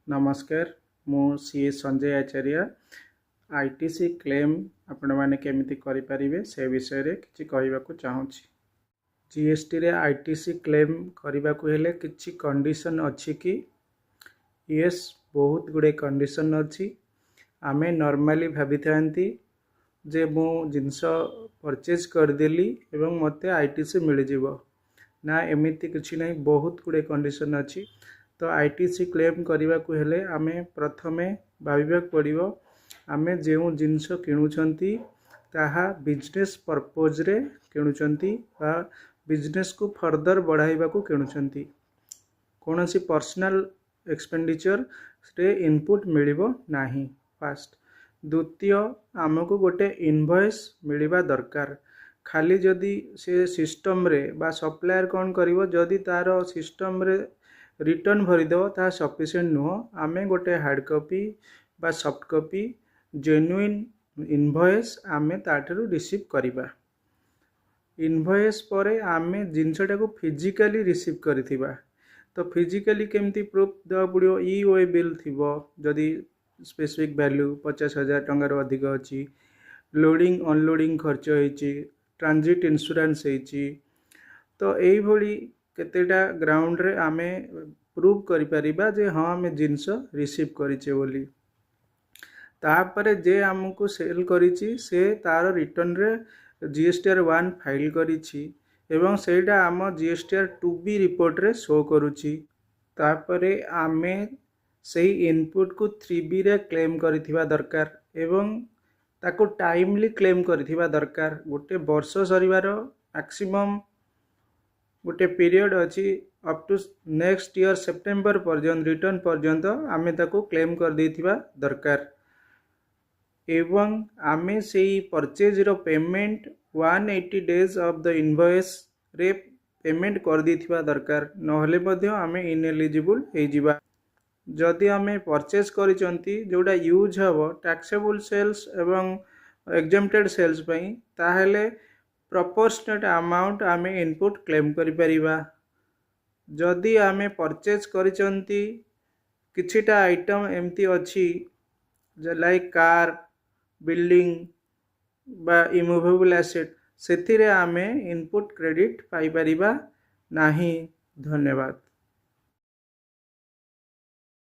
नमस्कार मु सी संजय आचार्य ITC claim आपण मैंने केमिति करि परिबे से विषय रे किछि कहबाकू चाहूँगी। जीएसटी रे आईटीसी क्लेम करबाकू हेले किछि कंडीशन अछि कि यस बहुत गुडे कंडीशन अछि। आमे नॉर्मली भाबी थांती जे मु जिंस परचेज करदेली एवं मते आईटीसी मिल जिवो ना, एमिति किछि नै, बहुत गुडे कंडीशन अछि। तो आईटीसी क्लेम करने को हेले आमे प्रथमे भाविबाक पड़िबो आमे जेउ जिनस किणुचंती ताहा बिजनेस पर्पज रे किणुचंती बा बिजनेस को फर्दर बढ़ाइबा को किणुचंती। कोनोसी पर्सनल एक्सपेंडिचर रे इनपुट मिलिबो नाही। फास्ट द्वितीय आमको गोटे इनवॉइस मिलिबा दरकार। खाली जदि से सिस्टम रे बा सप्लायर कौन करिवो जदि तार सिस्टम रे रिटर्न भरीदेव ता सफिशिएंट नुह। आमे गोटे हार्ड कॉपी बा सॉफ्ट कॉपी जेन्युइन इनवॉइस आमे ताठरू रिसीव करिबा। इनवॉइस परे आमे जिनसटा को फिजिकली रिसीव करिथिबा। तो फिजिकली केमती प्रूफ देवा पड़ियो, ईओए बिल थिबो जदि स्पेसिफिक वैल्यू 50,000 टंकार अधिक अछि, लोडिंग अनलोडिंग खर्च होइछि, ट्रांजिट इंश्योरेंस होइछि। तो एई भली केतेटा ग्राउंड रे आमे प्रूव करि परिबा जे हाँ आमे जिंस रिसीव करिचे बोली। तापरे जे हमको सेल करिछि से तार रिटर्न रे जीएसटीआर 1 फाइल करिछि एवं सेटा आम जीएसटीआर 2B रिपोर्ट रे शो करूछि। तापरे आमे सेही इनपुट को 3B रे क्लेम करिथिबा दरकार एवं ताको टाइमली क्लेम करिथिबा दरकार। गोटे वर्ष सरीबार मैक्सिमम गोटे पीरियड अच्छी up to next year September पर्यंत रिटर्न पर्यंत आमे ताको क्लेम कर देथिबा दरकार। एवं आमे सेही परचेज रो payment 180 days of the invoice रे पेमेंट कर देथिबा दरकार, नहले मध्ये आमे इनएलिजिबल हे जिबा। जदि आमे परचेज करिसंती जोडा यूज हबो टैक्सेबल सेल्स एवं एग्जेम्प्टेड सेल्स पई, ताहेले प्रोपोर्शनेट अमाउंट आमे इनपुट क्लेम करि परिबा। जदि आमे परचेज करिसंती किछिटा आइटम एमती अछि लाइक कार, बिल्डिंग बा इमूवेबल एसेट, सेथिरे आमे इनपुट क्रेडिट पाई परिबा नाही। धन्यवाद।